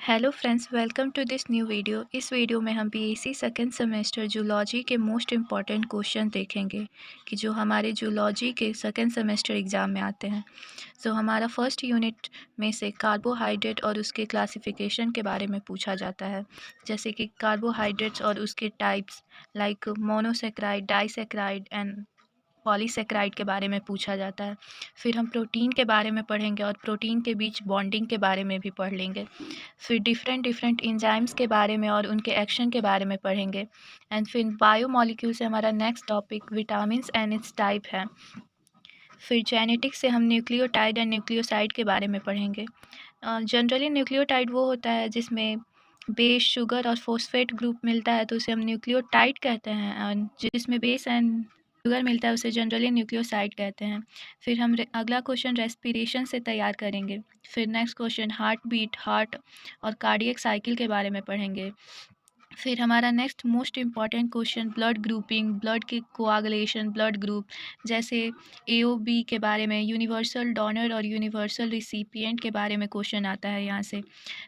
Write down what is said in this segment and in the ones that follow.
Hello friends, welcome to this new video. इस video में हम बीएससी सेकंड सेमेस्टर जूलॉजी के मोस्ट इम्पॉर्टेंट क्वेश्चन देखेंगे कि जो हमारे जूलॉजी के सेकंड सेमेस्टर एग्ज़ाम में आते हैं। हमारा फर्स्ट यूनिट में से कार्बोहाइड्रेट और उसके क्लासिफिकेशन के बारे में पूछा जाता है, जैसे कि कार्बोहाइड्रेट्स और उसके types like monosaccharide, disaccharide and polysaccharide के बारे में पूछा जाता है। फिर हम प्रोटीन के बारे में पढ़ेंगे और प्रोटीन के बीच बॉन्डिंग के बारे में भी पढ़ लेंगे। फिर डिफरेंट डिफरेंट एंजाइम्स के बारे में और उनके एक्शन के बारे में पढ़ेंगे। एंड फिर बायोमॉलिक्यूल से हमारा next topic vitamins and it's type है। फिर जेनेटिक्स से हम न्यूक्लियोटाइड एंड न्यूक्लियोसाइड के बारे में पढ़ेंगे। जनरली न्यूक्लियोटाइड वो होता है जिसमें बेस, शुगर और फॉस्फेट ग्रुप मिलता है, तो उसे हम न्यूक्लियोटाइड कहते हैं। एंड जिसमें बेस एंड शुगर मिलता है उसे जनरली न्यूक्लियोसाइड कहते हैं। फिर हम अगला क्वेश्चन रेस्पिरेशन से तैयार करेंगे। फिर next question heart beat, heart और कार्डियक साइकिल के बारे में पढ़ेंगे। फिर हमारा next most important question blood grouping, blood की कोआगुलेशन, ब्लड ग्रुप जैसे एओबी के बारे में, यूनिवर्सल डोनर और यूनिवर्सल रिसिपिएंट के बारे में क्वेश्चन आता है यहाँ से।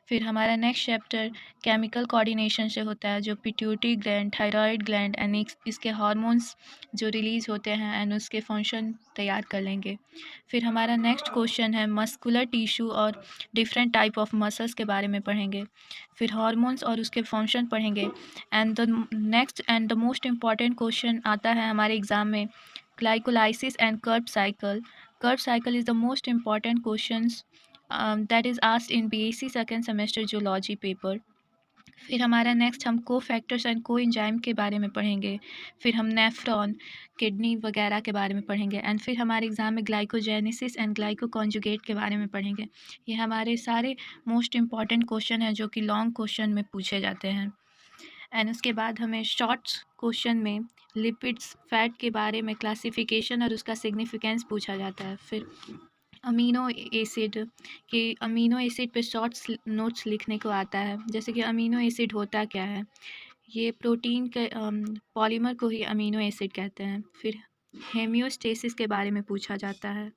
फिर हमारा नेक्स्ट चैप्टर केमिकल कोऑर्डिनेशन से होता है, जो pituitary gland, thyroid gland and इसके हार्मोन्स जो रिलीज़ होते हैं एंड उसके फंक्शन तैयार कर लेंगे। फिर हमारा नेक्स्ट क्वेश्चन है मस्कुलर टिश्यू और डिफरेंट टाइप ऑफ मसल्स के बारे में पढ़ेंगे। फिर हार्मोन्स और उसके फंक्शन पढ़ेंगे। And the next and the most important question आता है हमारे एग्ज़ाम में glycolysis and Krebs cycle. Krebs cycle is the most important questions that is asked in BSc second semester zoology paper. फिर हमारा next हम को factors and को enzyme के बारे में पढ़ेंगे। फिर हम नेफ्रॉन, किडनी वगैरह के बारे में पढ़ेंगे। एंड फिर हमारे एग्ज़ाम में ग्लाइकोजेनेसिस एंड ग्लाइकोकॉन्जुगेट के बारे में पढ़ेंगे। ये हमारे सारे मोस्ट इम्पॉर्टेंट क्वेश्चन हैं जो कि लॉन्ग क्वेश्चन में पूछे जाते हैं। एंड उसके बाद हमें शॉर्ट्स क्वेश्चन में लिपिड्स, फैट के बारे में क्लासिफिकेशन और उसका सिग्निफिकेंस पूछा जाता है। फिर अमीनो एसिड पे शॉर्ट्स नोट्स लिखने को आता है, जैसे कि अमीनो एसिड होता क्या है। ये प्रोटीन के पॉलीमर को ही अमीनो एसिड कहते हैं। फिर हेमियोस्टेसिस के बारे में पूछा जाता है।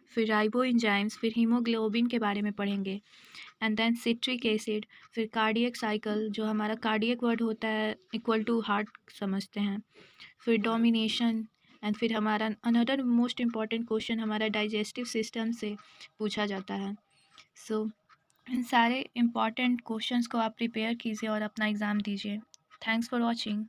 फिर राइबो एंजाइम्स, फिर हीमोग्लोबिन के बारे में पढ़ेंगे। एंड देन सिट्रिक एसिड, फिर कार्डियक साइकिल, जो हमारा कार्डियक वर्ड होता है इक्वल टू हार्ट समझते हैं। फिर डोमिनेशन। एंड फिर हमारा अनदर मोस्ट इम्पॉर्टेंट क्वेश्चन हमारा डाइजेस्टिव सिस्टम से पूछा जाता है। इन सारे इम्पॉर्टेंट क्वेश्चंस को आप प्रिपेयर कीजिए और अपना एग्ज़ाम दीजिए। Thanks for watching.